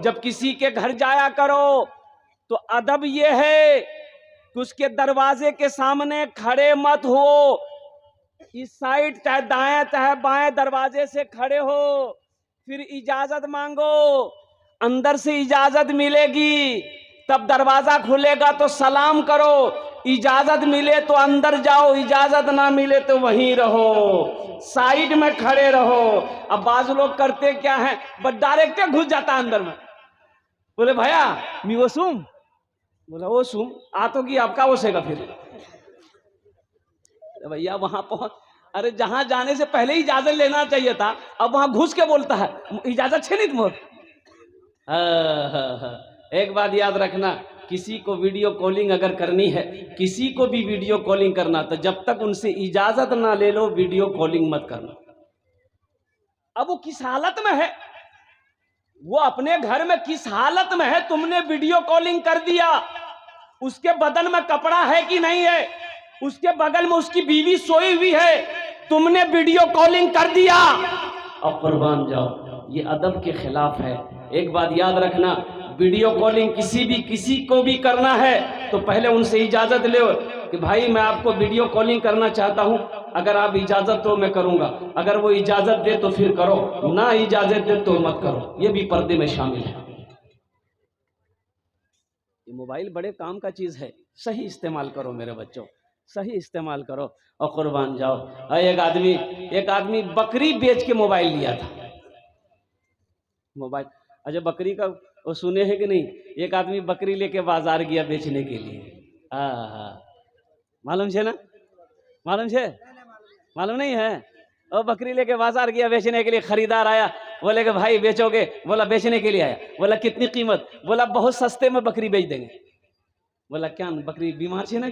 जब किसी के घर जाया करो तो अदब ये है कि उसके दरवाजे के सामने खड़े मत हो, इस साइड चाहे दाएं चाहे बाएं दरवाजे से खड़े हो, फिर इजाजत मांगो, अंदर से इजाजत मिलेगी तब दरवाजा खुलेगा तो सलाम करो, इजाजत मिले तो अंदर जाओ, इजाजत ना मिले तो वहीं रहो, साइड में खड़े रहो। अब बाज लोग करते क्या है, बस डायरेक्ट घुस जाता अंदर में। बोले भैया मी वो सुम, बोला वो सुम आ तो कि आपका ओसेगा फिर भैया वहां पहुंच, अरे जहां जाने से पहले इजाजत लेना चाहिए था, अब वहां घुस के बोलता है इजाजत छे नहीं तुम। एक बात याद रखना, किसी को वीडियो कॉलिंग अगर करनी है, किसी को भी वीडियो कॉलिंग करना, तो जब तक उनसे इजाजत ना ले लो वीडियो कॉलिंग मत करना। अब वो किस हालत में है, वो अपने घर में किस हालत में है, तुमने वीडियो कॉलिंग कर दिया, उसके बदन में कपड़ा है कि नहीं है, उसके बगल में उसकी बीवी सोई हुई है, तुमने वीडियो कॉलिंग कर दिया और कुर्बान जाओ, ये अदब के खिलाफ है। एक बात याद रखना, वीडियो कॉलिंग किसी को भी करना है तो पहले उनसे इजाजत लो कि भाई मैं आपको वीडियो कॉलिंग करना चाहता हूं, अगर आप इजाजत दो मैं करूंगा, अगर वो इजाजत दे तो फिर करो, ना इजाजत दे तो मत करो, ये भी पर्दे में शामिल है। ये मोबाइल बड़े काम का चीज है, सही इस्तेमाल करो मेरे बच्चों, सही इस्तेमाल करो और कुर्बान जाओ। एक आदमी बकरी बेच के मोबाइल लिया था, मोबाइल। अच्छा बकरी का वो सुने हैं कि नहीं, एक आदमी बकरी लेके बाजार गया बेचने के लिए। मालूम है ना, मालूम है, मालूम नहीं है। और बकरी लेके बाजार गया बेचने के लिए, खरीदार आया, बोले कि भाई बेचोगे, बोला बेचने के लिए आया, बोला कितनी कीमत, बोला बहुत सस्ते में बकरी बेच देंगे। बोला क्या बकरी बीमार है ना,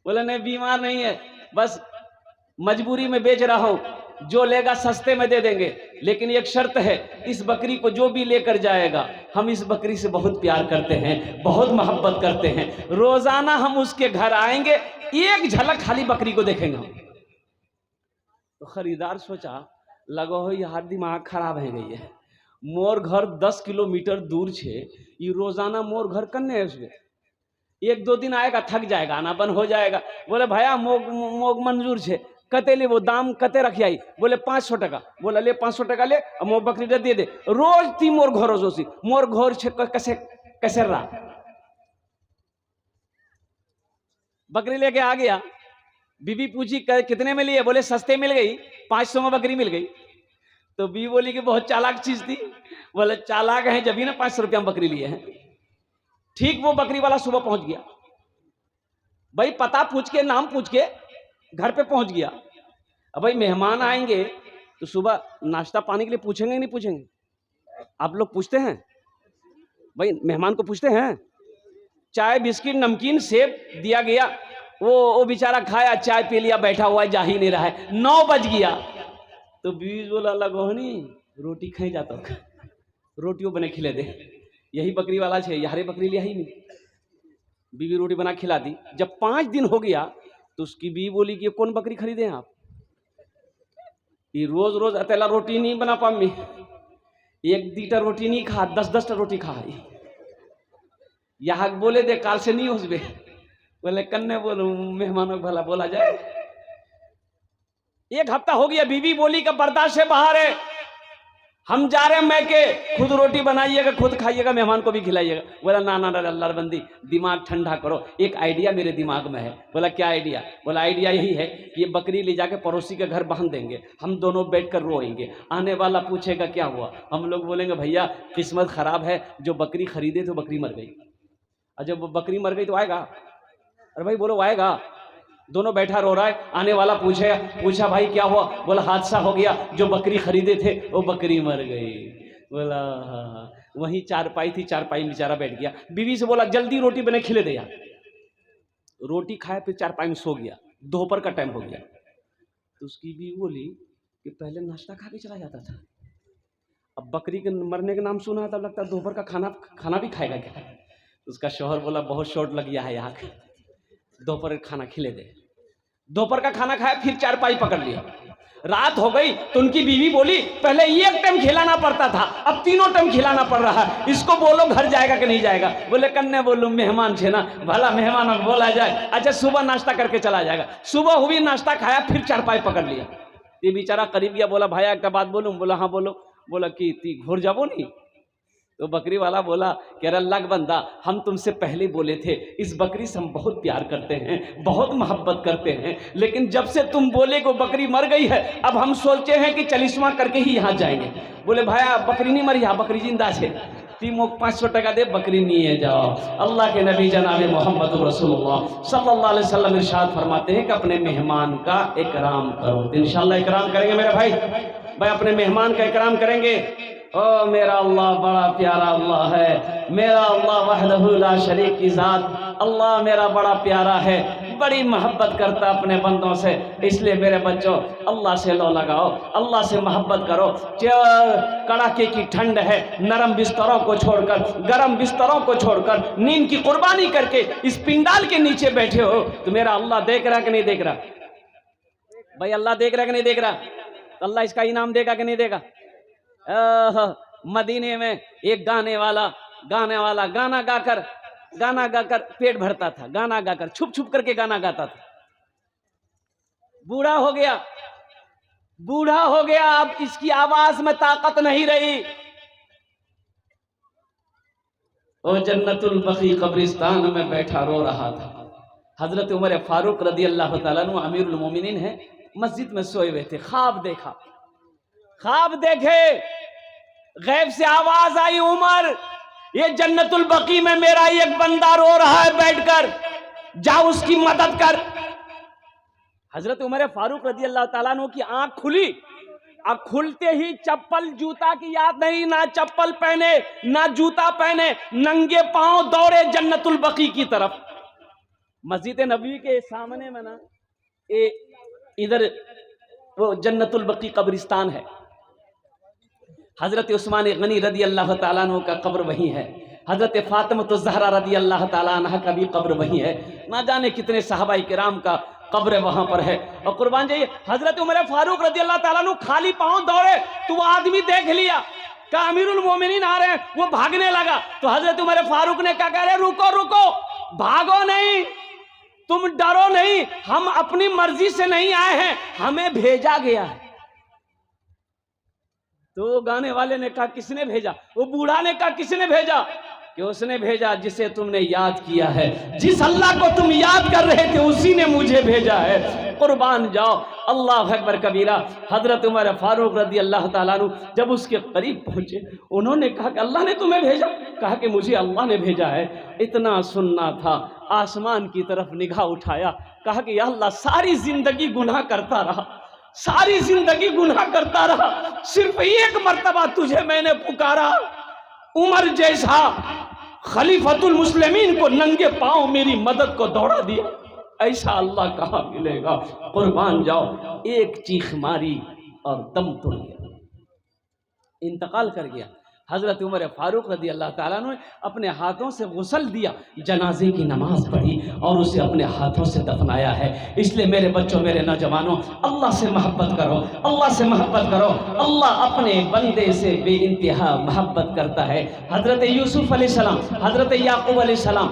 बोला नहीं बीमार नहीं है, बस मजबूरी में बेच रहा हूं, जो लेगा सस्ते में दे देंगे, लेकिन एक शर्त है, इस बकरी को जो भी लेकर जाएगा, हम इस बकरी से बहुत प्यार करते हैं, बहुत मोहब्बत करते हैं, रोजाना हम उसके घर आएंगे, एक झलक खाली बकरी को देखेंगे हम। तो खरीदार सोचा लगो हो यार दिमाग खराब है गई है, मोर घर 10 किलोमीटर दूर छे, ये रोजाना मोर घर करने है, उसमें एक दो दिन आएगा थक जाएगा, आना बंद हो जाएगा। बोले भैया मोग मंजूर छे, कते ले वो दाम कते रखी आई, बोले 500 टका, बोला ले 500 टका ले, मोर बकरी दे दे, रोज ती मोर घर जोशी, मोर घर छे कैसे कैसे रहा। बकरी लेके आ गया, बीबी पूछी कितने में लिए, बोले सस्ते मिल गई, 500 में बकरी मिल गई। तो बीबी बोली कि बहुत चालाक चीज थी, बोले चालाक है जब ही ना 500 रुपया में बकरी लिए हैं। ठीक वो बकरी वाला सुबह पहुंच गया, भाई पता पूछ के नाम पूछ के घर पे पहुंच गया। अब भाई मेहमान आएंगे तो सुबह नाश्ता पानी के लिए पूछेंगे नहीं पूछेंगे, आप लोग पूछते हैं भाई, मेहमान को पूछते हैं। चाय बिस्किट नमकीन सेब दिया गया, वो बेचारा खाया, चाय पी लिया, बैठा हुआ है, जा ही नहीं रहा है, 9 बज गया। तो बीवी बोला लगो नहीं रोटी खाई जाता, रोटियों बने खिले दे, यही बकरी वाला छे, यारे बकरी लिया ही नहीं। बीवी रोटी बना खिला दी। जब 5 दिन हो गया तो उसकी बीवी बोली कि कौन बकरी खरीदे हैं आप, ये रोज रोज अकेला रोटी नहीं बना पामी, 1-2 रोटी नहीं खा, 10-10 रोटी खा, यहाँ बोले दे काल से नहीं उसबे, बोले कन्ने बोलो मेहमानों भला बोला जाए। 1 हफ्ता हो गया, बीवी बोली का बर्दाश्त से बाहर है, हम जा रहे हैं मैके, खुद रोटी बनाइएगा, खुद खाइएगा, मेहमान को भी खिलाइएगा। बोला ना ना अल्लाह बंदी दिमाग ठंडा करो, एक आइडिया मेरे दिमाग में है। बोला क्या आइडिया, बोला आइडिया यही है कि ये बकरी ले जाके पड़ोसी के घर बांध देंगे, हम दोनों बैठकर रोएंगे, आने वाला पूछेगा क्या हुआ, हम लोग बोलेंगे भैया किस्मत खराब है, जो बकरी खरीदे तो बकरी मर गई, और जब बकरी मर गई तो आएगा, अरे भाई बोलो आएगा, दोनों बैठा रो रहा है, आने वाला पूछा भाई क्या हुआ, बोला हादसा हो गया, जो बकरी खरीदे थे वो बकरी मर गई। बोला वही चारपाई थी, चारपाई में बेचारा बैठ गया। बीवी से बोला जल्दी रोटी बने खिले दे यार, रोटी खाए फिर चारपाई में सो गया, दोपहर का टाइम हो गया। तो उसकी बीवी बोली कि पहले नाश्ता खा के चला जाता था, अब बकरी के मरने का नाम सुना तब लगता है दोपहर का खाना भी खाएगा क्या। उसका शौहर बोला बहुत शॉर्ट लग गया है यहाँ, दोपहर का खाना खिले दे। दोपहर का खाना खाया, फिर चारपाई पकड़ लिया, रात हो गई तो उनकी बीवी बोली पहले एक टाइम खिलाना पड़ता था, अब तीनों टाइम खिलाना पड़ रहा है, इसको बोलो घर जाएगा कि नहीं जाएगा। बोले कन्ने बोलूं मेहमान छे ना, भला मेहमान बोला जाए। अच्छा सुबह नाश्ता करके चला जाएगा। सुबह हुई, नाश्ता खाया, फिर चारपाई पकड़ लिया। ये बेचारा करीब गया, बोला भाई एक बात बोलूं? बोला हाँ बोलो। बोला कि ती घोर जाबो नहीं? तो बकरी वाला बोला कि अरे अल्लाह का बंदा, हम तुमसे पहले बोले थे इस बकरी से हम बहुत प्यार करते हैं, बहुत मोहब्बत करते हैं, लेकिन जब से तुम बोले को बकरी मर गई है, अब हम सोचे हैं कि चलिस्मा करके ही यहाँ जाएंगे। बोले भाई बकरी नहीं मरी, यहाँ बकरी जिंदा है, तीमो 500 टका दे, बकरी नहीं है, जाओ। अल्लाह के नबी जनाब मोहम्मद रसूलुल्लाह सल्लल्लाहु अलैहि वसल्लम इरशाद फरमाते हैं कि अपने मेहमान का इकराम करो। तो इंशाअल्लाह इकराम करेंगे मेरे भाई, अपने मेहमान का इकराम करेंगे। ओ मेरा अल्लाह बड़ा प्यारा अल्लाह है, मेरा अल्लाह वहदहू ला शरीक की ज़ात, अल्लाह मेरा बड़ा प्यारा है, बड़ी मोहब्बत करता अपने बंदों से। इसलिए मेरे बच्चों अल्लाह से लो लगाओ, अल्लाह से मोहब्बत करो। कड़ाके की ठंड है, नरम बिस्तरों को छोड़कर, गरम बिस्तरों को छोड़कर, नींद की कुर्बानी करके इस पिंडाल के नीचे बैठे हो, तो मेरा अल्लाह देख रहा कि नहीं देख रहा? भाई अल्लाह देख रहा कि नहीं देख रहा? तो अल्लाह इसका इनाम देगा कि नहीं देगा? मदीने में एक गाने वाला गाना गाकर पेट भरता था, गाना गाकर छुप छुप करके गाना गाता था। बूढ़ा हो गया, अब इसकी आवाज में ताकत नहीं रही। वो जन्नतुल बकी कब्रिस्तान में बैठा रो रहा था। हजरत उमर फारूक रदी अल्लाह तआला अन्हु अमीरुल मोमिनीन है, मस्जिद में सोए हुए थे। ख्वाब देखे, गैब से आवाज आई, उमर ये जन्नतुल बकी में मेरा एक बंदा रो रहा है बैठकर, जा उसकी मदद कर। हजरत उमर फारूक रज़ी अल्लाह ताला अन्हु की आंख खुली। अब खुलते ही चप्पल जूता की याद नहीं, ना चप्पल पहने ना जूता पहने, नंगे पांव दौड़े जन्नतुल बकी की तरफ। मस्जिद नबवी के सामने में ना इधर वो जन्नतुल बकी कब्रिस्तान है। हजरत उस्मान गनी रदी अल्लाह ताला अन्हु का कब्र वहीं है। हजरत फातिमा ज़हरा रदी अल्लाह ताला अन्हा का भी कब्र वहीं है। ना जाने कितने सहाबाई किराम का कब्र वहां पर है। और कुर्बान जाइए, हजरत उमर फारूक रदी अल्लाह ताला अन्हु खाली पांव दौड़े तो वो आदमी देख लिया का अमीरुल मोमिनीन आ रहे हैं, वो भागने लगा। तो हजरत उमर फारूक ने क्या कह रहे, रुको, भागो नहीं, तुम डरो नहीं, हम अपनी मर्जी से नहीं आए हैं, हमें भेजा गया है। तो गाने वाले ने कहा किसने भेजा? वो बूढ़ा ने कहा किसने भेजा? कि उसने भेजा जिसे तुमने याद किया है, जिस अल्लाह को तुम याद कर रहे थे उसी ने मुझे भेजा है। कुर्बान जाओ, अल्लाह अकबर कबीरा। हजरत उमर फारूक रदी अल्लाह ताला अन्हु जब उसके करीब पहुंचे, उन्होंने कहा कि अल्लाह ने तुम्हें भेजा? कहा कि मुझे अल्लाह ने भेजा है। इतना सुनना था, आसमान की तरफ निगाह उठाया, कहा कि या अल्लाह सारी जिंदगी गुनाह करता रहा, सारी जिंदगी गुनाह करता रहा, सिर्फ एक मर्तबा तुझे मैंने पुकारा, उमर जैसा खलीफतुल मुस्लिमीन को नंगे पांव मेरी मदद को दौड़ा दिया, ऐसा अल्लाह कहाँ मिलेगा। कुर्बान जाओ, एक चीख मारी और दम तोड़ गया, इंतकाल कर गया। हजरत उमर फारूक रदी अल्लाह ताला अन्हु ने अपने हाथों से गुस्ल दिया, जनाजे की नमाज पढ़ी और उसे अपने हाथों से दफनाया है। इसलिए मेरे बच्चों, मेरे नौजवानों, अल्लाह से मोहब्बत करो, अल्लाह से मोहब्बत करो। अल्लाह अपने बंदे से बेइंतहा मोहब्बत करता है। हजरत यूसुफ अलैहिस्सलाम, हजरत याकूब अलैहिस्सलाम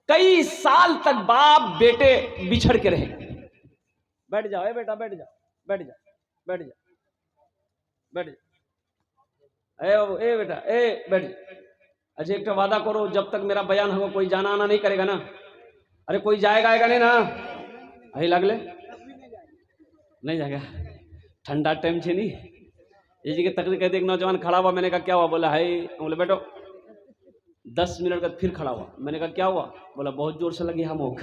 कई साल तक बाप बेटे बिछड़ के रहे। बैठ जाओ ए बेटा, बैठ जा, बैठ जा, बैठ जा, बैठ जा, ए बेटा ए बैठ। अच्छा एक वादा करो, जब तक मेरा बयान होगा कोई जाना आना नहीं करेगा ना? अरे कोई जाएगा आएगा नहीं ना? अही लगले नहीं जाएगा, ठंडा टाइम छे नहीं। ये जी के तकलीफ कहते एक नौजवान खड़ा हुआ, मैंने कहा क्या हुआ? बोला है, बोले बैठो। 10 मिनट बाद फिर खड़ा हुआ, मैंने कहा क्या हुआ? बोला बहुत जोर से लगी हम भूख।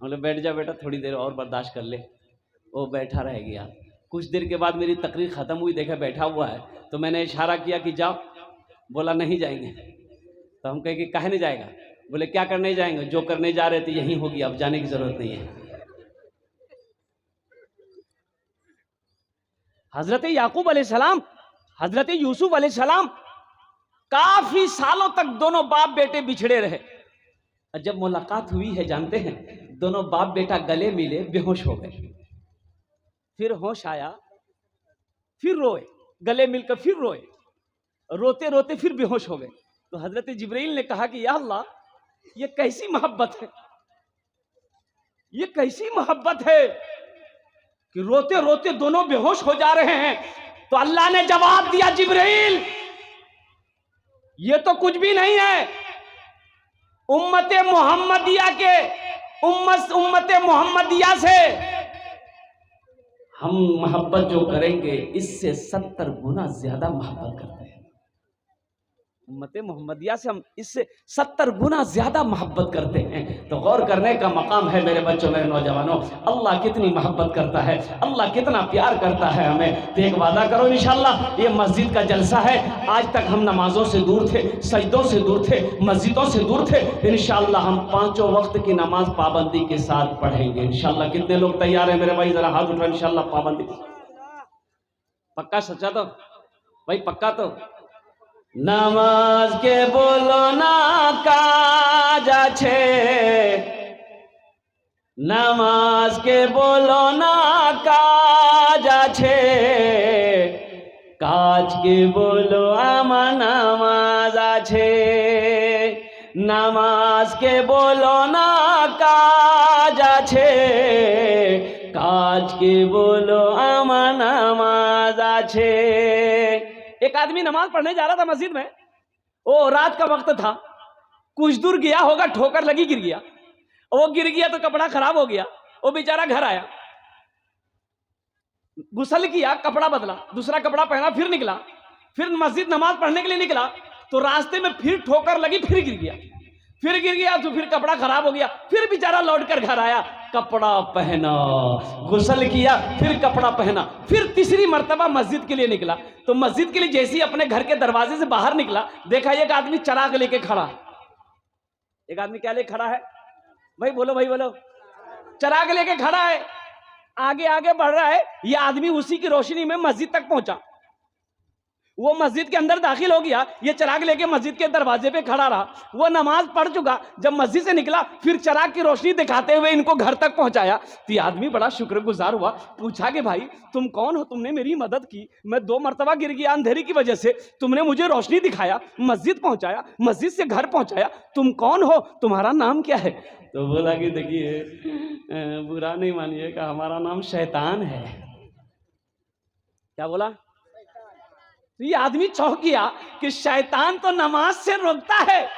बोले बैठ जा बेटा, थोड़ी देर और बर्दाश्त कर ले। वो बैठा रह गया। कुछ देर के बाद मेरी तकरीर ख़त्म हुई, देखा बैठा हुआ है, तो मैंने इशारा किया कि जाओ। बोला नहीं जाएंगे। तो हम कहे कि काहे नहीं जाएगा? बोले क्या करने जाएंगे, जो करने जा रहे थे यही होगी, अब जाने की जरूरत नहीं है। हजरत याकूब अलैहिस्सलाम, हजरत यूसुफ अलैहिस्सलाम काफी सालों तक दोनों बाप बेटे बिछड़े रहे। जब मुलाकात हुई है, जानते हैं, दोनों बाप बेटा गले मिले, बेहोश हो गए। फिर होश आया, फिर रोए, गले मिलकर फिर रोए, रोते रोते फिर बेहोश हो गए। तो हजरत जिब्रील ने कहा कि या अल्लाह, ये कैसी मोहब्बत है, ये कैसी मोहब्बत है कि रोते रोते दोनों बेहोश हो जा रहे हैं। तो अल्लाह ने जवाब दिया, जिब्रील ये तो कुछ भी नहीं है, उम्मत मोहम्मदिया से हम मोहब्बत जो करेंगे इससे 70 गुना ज्यादा मोहब्बत करते हैं। उम्मत मोहम्मदिया से हम इससे 70 गुना ज्यादा मोहब्बत करते हैं। तो गौर करने का मकाम है मेरे बच्चों, मेरे नौजवानों, अल्लाह कितनी मोहब्बत करता है, अल्लाह कितना प्यार करता है हमें। तो एक वादा करो इंशाअल्लाह, ये मस्जिद का जलसा है, आज तक हम नमाजों से दूर थे, सजदों से दूर थे, मस्जिदों से दूर थे, इंशाअल्लाह हम 5 वक्त की नमाज पाबंदी के साथ पढ़ेंगे इंशाअल्लाह। कितने लोग तैयार हैं मेरे भाई, जरा हाथ उठाओ। इंशाअल्लाह पाबंदी पक्का, सच्चा तो भाई, पक्का तो। नामाज के बोलो ना काज आछे, नामाज के बोलो ना काज आछे, काज के बोलो आमार नामाज आछे, नामाज के बोलो ना काज आछे, काज के बोलो आमार नामाज आछे। एक आदमी नमाज पढ़ने जा रहा था मस्जिद में, वो रात का वक्त था, कुछ दूर गया होगा, ठोकर लगी, गिर गया। वो गिर गया तो कपड़ा खराब हो गया, वो बेचारा घर आया, गुस्ल किया, कपड़ा बदला, दूसरा कपड़ा पहना, फिर निकला, फिर मस्जिद नमाज पढ़ने के लिए निकला, तो रास्ते में फिर ठोकर लगी, फिर गिर गया, तो फिर कपड़ा खराब हो गया, फिर बेचारा लौट कर घर आया, कपड़ा पहना, गुस्ल किया, फिर कपड़ा पहना, फिर तीसरी मर्तबा मस्जिद के लिए निकला। तो मस्जिद के लिए जैसे ही अपने घर के दरवाजे से बाहर निकला, देखा एक आदमी चराग लेके खड़ा है। एक आदमी क्या लेके खड़ा है भाई, बोलो भाई बोलो, चराग लेके खड़ा है, आगे आगे बढ़ रहा है। ये आदमी उसी की रोशनी में मस्जिद तक पहुंचा, वो मस्जिद के अंदर दाखिल हो गया, ये चराग लेके मस्जिद के दरवाजे पे खड़ा रहा। वो नमाज पढ़ चुका, जब मस्जिद से निकला फिर चराग की रोशनी दिखाते हुए इनको घर तक पहुंचाया। तो ये आदमी बड़ा शुक्रगुजार हुआ, पूछा कि भाई तुम कौन हो, तुमने मेरी मदद की, मैं 2 मरतबा गिर गया अंधेरी की वजह से, तुमने मुझे रोशनी दिखाया, मस्जिद पहुंचाया, मस्जिद से घर पहुंचाया, तुम कौन हो, तुम्हारा नाम क्या है? तो बोला कि देखिए बुरा नहीं मानिएगा, हमारा नाम शैतान है। क्या बोला? तो ये आदमी चौंक गया कि शैतान तो नमाज से रोकता है,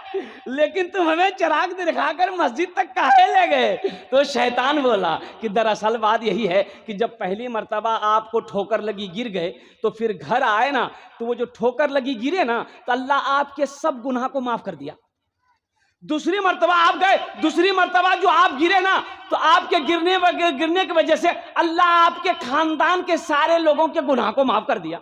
लेकिन तुम हमें चिराग दिखाकर मस्जिद तक काहे ले गए? तो शैतान बोला कि दरअसल बात यही है कि जब पहली मर्तबा आपको ठोकर लगी, गिर गए, तो फिर घर आए ना, तो वो जो ठोकर लगी गिरे ना, तो अल्लाह आपके सब गुनाह को माफ कर दिया। दूसरी मर्तबा आप गए, दूसरी मर्तबा जो आप गिरे ना, तो आपके गिरने की वजह से अल्लाह आपके खानदान के सारे लोगों के गुनाह को माफ कर दिया।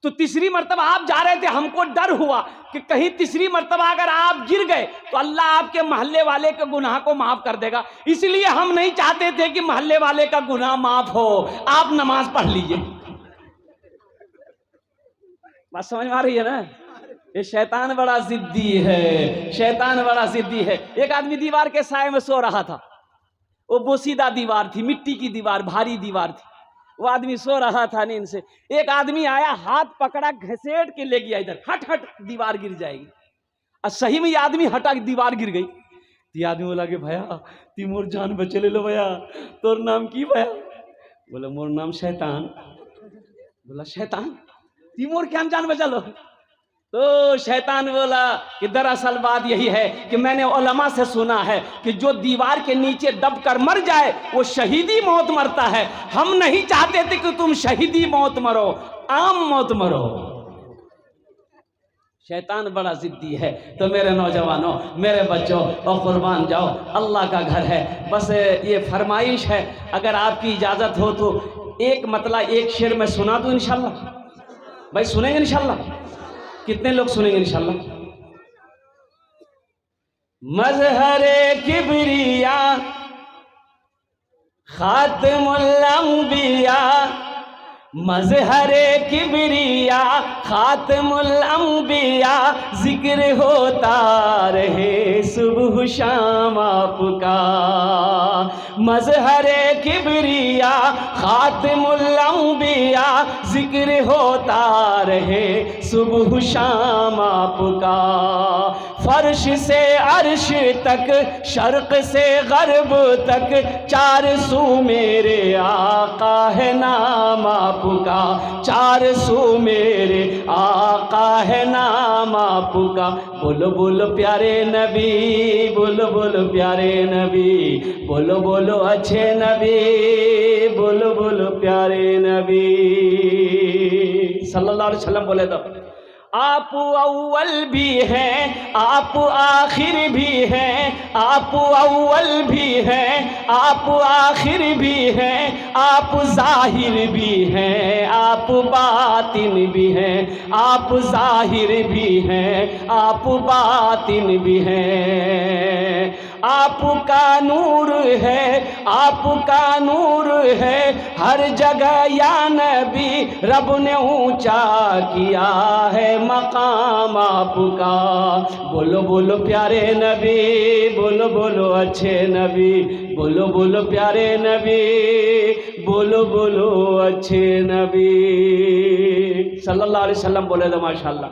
तो तीसरी मर्तबा आप जा रहे थे, हमको डर हुआ कि कहीं तीसरी मर्तबा अगर आप गिर गए तो अल्लाह आपके मोहल्ले वाले के गुनाह को माफ कर देगा, इसलिए हम नहीं चाहते थे कि मोहल्ले वाले का गुनाह माफ हो, आप नमाज पढ़ लीजिए। बात समझ में आ रही है ना? ये शैतान बड़ा जिद्दी है, शैतान बड़ा जिद्दी है। एक आदमी दीवार के साए में सो रहा था, वो बोसीदा दीवार थी, मिट्टी की दीवार, भारी दीवार थी। वो आदमी सो रहा था नींद से, एक आदमी आया, हाथ पकड़ा, घसीट के ले गया इधर, हट हट दीवार गिर जाएगी। और सही में ये आदमी हटा, दीवार गिर गई। तो आदमी बोला कि भैया तिमोर जान बचे ले लो भैया, तोर नाम की भैया? बोला मोर नाम शैतान। बोला शैतान, तिमोर क्या जान बचा लो? तो शैतान बोला कि दरअसल बात यही है कि मैंने उलमा से सुना है कि जो दीवार के नीचे दब कर मर जाए वो शहीदी मौत मरता है। हम नहीं चाहते थे कि तुम शहीदी मौत मरो, आम मौत मरो। शैतान बड़ा जिद्दी है। तो मेरे नौजवानों, मेरे बच्चों, और कुर्बान जाओ, अल्लाह का घर है। बस ये फरमाइश है, अगर आपकी इजाज़त हो तो एक मतलब एक शेर में सुना दूं इंशाल्लाह। भाई सुनेंगे इंशाल्लाह? कितने लोग सुनेंगे इंशाल्लाह? मजहरे किबरिया खातमुल अंबिया, मजहरे किबरिया खातमुल अंबिया, जिक्र होता रहे सुबह सुबह शाम आपका। मजहरे किबरिया खातिमुल अंबिया, जिक्र होता रहे सुबह शाम आपका। फर्श से अर्श तक, शर्क से गर्ब तक, चार सू मेरे आका है नाम आपका। चार सू मेरे आका है नाम आपका। बोलो बोलो प्यारे नबी, बोलो बोलो प्यारे नबी, बोलो बोलो अच्छे नबी, बोलो बोलो प्यारे नबी सल्लल्लाहु अलैहि वसल्लम। बोले तो आप अव्वल भी हैं, आप आखिर भी हैं, आप अव्वल भी हैं, आप आखिर भी हैं, आप जाहिर भी हैं, आप बातिन भी हैं, आप जाहिर भी हैं, आप बातिन भी हैं। आपका नूर है, आपका नूर है हर जगह या नबी, रब ने ऊंचा किया है मकाम आपका। बोलो बोलो प्यारे नबी, बोलो बोलो अच्छे नबी, बोलो बोलो प्यारे नबी, बोलो बोलो अच्छे नबी सल्लल्लाहु अलैहि वसल्लम। बोले तो माशाअल्लाह।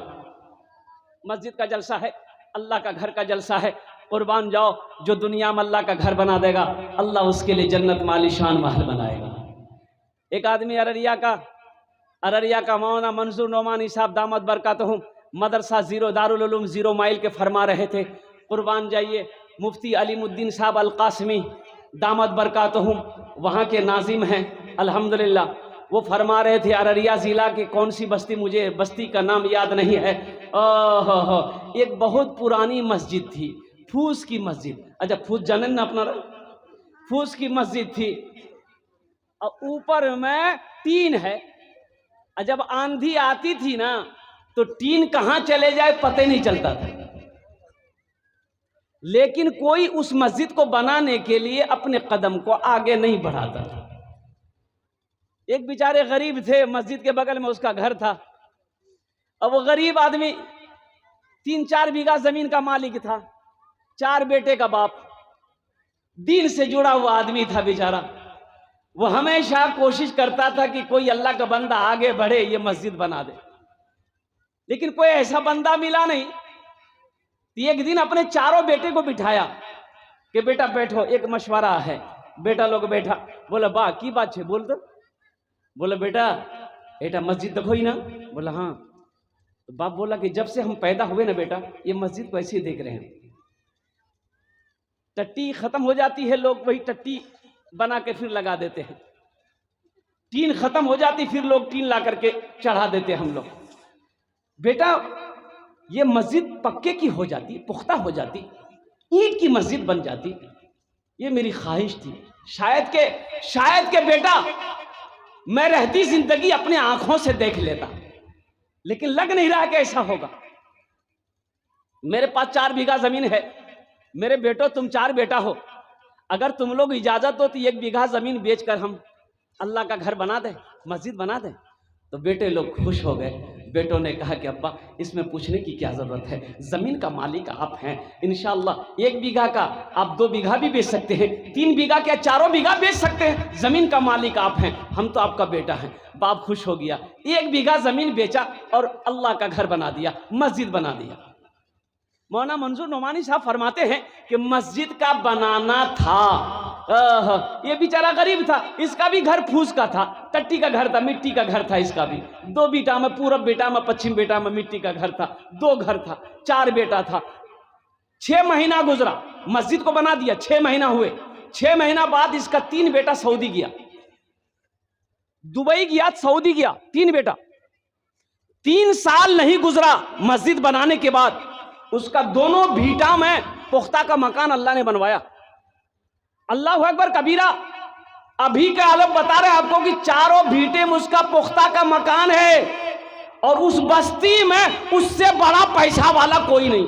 मस्जिद का जलसा है, अल्लाह का घर का जलसा है। कुर्बान जाओ, जो दुनिया में अल्लाह का घर बना देगा, अल्लाह उसके लिए जन्नत में आलीशान महल बनाएगा। एक आदमी अररिया का मौलाना मंजूर नोमानी साहब दामद बरकातहुम, मदरसा जीरो दारुल उलूम 0 माइल के फरमा रहे थे। कुर्बान जाइए, मुफ्ती अलीमुद्दीन साहब अलकासमी दामद बरकातहुम वहाँ के नाजिम हैं अल्हम्दुलिल्लाह। वो फरमा रहे थे, अररिया ज़िला के कौन सी बस्ती, मुझे बस्ती का नाम याद नहीं है, एक बहुत पुरानी मस्जिद थी, फूस की मस्जिद। अच्छा, फूस जानन ना अपना, फूस की मस्जिद थी और ऊपर में टीन है। जब आंधी आती थी ना तो टीन कहाँ चले जाए पता ही नहीं चलता था। लेकिन कोई उस मस्जिद को बनाने के लिए अपने कदम को आगे नहीं बढ़ाता था। एक बेचारे गरीब थे, मस्जिद के बगल में उसका घर था। अब वो गरीब आदमी 3-4 बीघा जमीन का मालिक था, 4 बेटे का बाप, दीन से जुड़ा हुआ आदमी था बेचारा। वो हमेशा कोशिश करता था कि कोई अल्लाह का बंदा आगे बढ़े, ये मस्जिद बना दे। लेकिन कोई ऐसा बंदा मिला नहीं। एक दिन अपने 4 बेटे को बिठाया कि बेटा बैठो, एक मशवरा है। बेटा लोग बैठा, बोला बा की बात है, बोल दो। बोला बेटा एटा मस्जिद देखो ही ना। बोला हाँ। तो बाप बोला कि जब से हम पैदा हुए ना बेटा, ये मस्जिद को ऐसे ही देख रहे हैं। टट्टी खत्म हो जाती है, लोग वही टट्टी बना के फिर लगा देते हैं। टीन खत्म हो जाती, फिर लोग टीन ला करके चढ़ा देते हैं हम लोग। बेटा ये मस्जिद पक्के की हो जाती, पुख्ता हो जाती, ईंट की मस्जिद बन जाती, ये मेरी ख्वाहिश थी। शायद के बेटा मैं रहती जिंदगी अपने आंखों से देख लेता, लेकिन लग नहीं रहा कि ऐसा होगा। मेरे पास 4 बीघा जमीन है। मेरे बेटो, तुम 4 बेटा हो, अगर तुम लोग इजाजत हो तो 1 बीघा जमीन बेचकर हम अल्लाह का घर बना दें, मस्जिद बना दें। तो बेटे लोग खुश हो गए। बेटों ने कहा कि अब्बा इसमें पूछने की क्या ज़रूरत है, ज़मीन का मालिक आप हैं। इंशाअल्लाह 1 बीघा का आप 2 बीघा भी बेच सकते हैं, 3 बीघा क्या 4 बीघा बेच सकते हैं, ज़मीन का मालिक आप हैं, हम तो आपका बेटा हैं। बाप खुश हो गया, 1 बीघा ज़मीन बेचा और अल्लाह का घर बना दिया, मस्जिद बना दिया। मौलाना मंजूर नोमानी साहब फरमाते हैं कि मस्जिद का बनाना था। ये बेचारा गरीब था, इसका भी घर फूस का था, टट्टी का घर था, मिट्टी का घर था। इसका भी 2 बेटा में, पूरब बेटा में, पश्चिम बेटा में मिट्टी का घर था। 2 घर था, 4 बेटा था। 6 महीना गुजरा, मस्जिद को बना दिया, 6 महीना हुए। 6 महीना बाद इसका 3 बेटा सऊदी गया, दुबई गया, सऊदी गया, 3 बेटा। 3 साल नहीं गुजरा मस्जिद बनाने के बाद उसका दोनों भीटा में पुख्ता का मकान अल्लाह ने बनवाया। अल्लाह अकबर कबीरा। अभी का आलम बता रहे आपको कि 4 भीटे में उसका पुख्ता का मकान है और उस बस्ती में उससे बड़ा पैसा वाला कोई नहीं,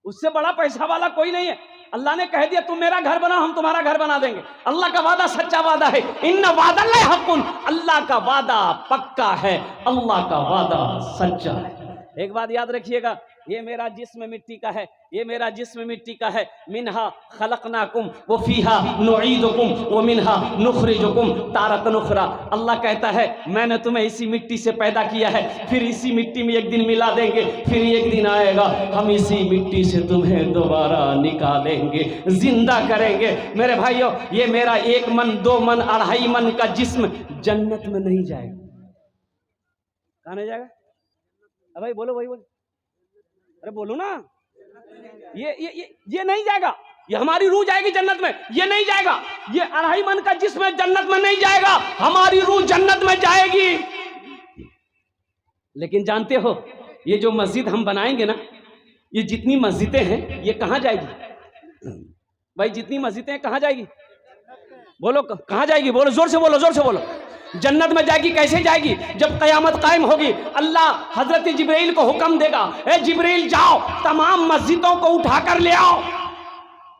उससे बड़ा पैसा वाला कोई नहीं है। अल्लाह ने कह दिया तुम मेरा घर बनाओ, हम तुम्हारा घर बना देंगे। अल्लाह का वादा सच्चा वादा है। इन्ना वादल्लाहि हक़्क़ुन, अल्लाह का वादा पक्का है, अल्लाह का वादा सच्चा है। एक बात याद रखिएगा, ये मेरा जिस्म मिट्टी का है, ये मेरा जिस्म मिट्टी का है। मिनहा खलकनाकुम व फीहा नुईदुकुम व मिनहा नुखरिजुकुम तारतन उखरा। अल्लाह कहता है मैंने तुम्हें इसी मिट्टी से पैदा किया है, फिर इसी मिट्टी में एक दिन मिला देंगे, फिर एक दिन आएगा हम इसी मिट्टी से तुम्हें दोबारा निकालेंगे, जिंदा करेंगे। मेरे भाइयों, ये मेरा 1 मन 2 मन 2.5 मन का जिस्म जन्नत में नहीं जाएगा। कहाँ नहीं जाएगा? अब भाई बोलो, भाई बोलो, अरे बोलो ना। ये नहीं जाएगा। ये हमारी रूह जाएगी जन्नत में, ये नहीं जाएगा। ये 2.5 मन का जिस्म जन्नत में नहीं जाएगा, हमारी रूह जन्नत में जाएगी। लेकिन जानते हो, ये जो मस्जिद हम बनाएंगे ना, ये जितनी मस्जिदें हैं ये कहां जाएगी भाई? जितनी मस्जिदें कहां जाएगी? बोलो कहां जाएगी? बोलो, जोर से बोलो, जोर से बोलो। जन्नत में जाएगी। कैसे जाएगी? जब कयामत कायम होगी, अल्लाह हजरत जिब्रील को हुक्म देगा, ए जिब्रील जाओ तमाम मस्जिदों को उठाकर ले आओ।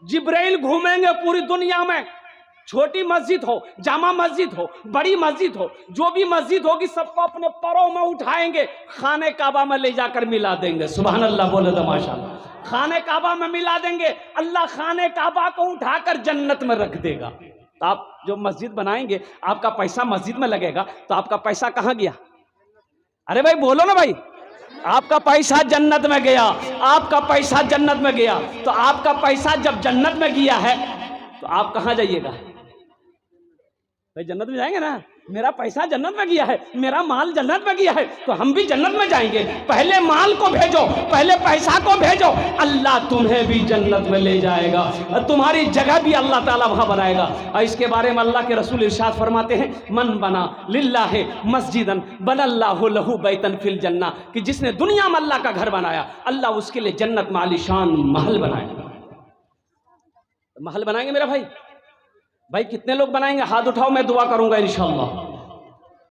जिब्रील घूमेंगे पूरी दुनिया में, छोटी मस्जिद हो, जामा मस्जिद हो, बड़ी मस्जिद हो, जो भी मस्जिद होगी सबको अपने पैरों में उठाएंगे, खाने काबा में ले जाकर मिला देंगे। सुभान अल्लाह बोले तो माशाअल्लाह। खाने काबा में मिला देंगे, अल्लाह खाने काबा को उठाकर जन्नत में रख देगा। तो आप जो मस्जिद बनाएंगे, आपका पैसा मस्जिद में लगेगा, तो आपका पैसा कहाँ गया? अरे भाई बोलो ना भाई, आपका पैसा जन्नत में गया, आपका पैसा जन्नत में गया। तो आपका पैसा जब जन्नत में गया है तो आप कहाँ जाइएगा? भाई जन्नत में जाएंगे ना। मेरा पैसा जन्नत में गया है, मेरा माल जन्नत में गया है, तो हम भी जन्नत में जाएंगे। पहले माल को भेजो, पहले पैसा को भेजो, अल्लाह तुम्हें भी जन्नत में ले जाएगा, और तुम्हारी जगह भी अल्लाह ताला वहां बनाएगा। और इसके बारे में अल्लाह के रसूल इरशाद फरमाते हैं, मन बना लिल्लाहि मस्जिदन बनल्लाहु लहू बैतन फिल जन्ना, कि जिसने दुनिया में अल्लाह का घर बनाया, अल्लाह उसके लिए जन्नत में आलीशान महल बनाएगा। महल बनाएंगे मेरा भाई? भाई कितने लोग बनाएंगे? हाथ उठाओ, मैं दुआ करूंगा इंशाअल्लाह।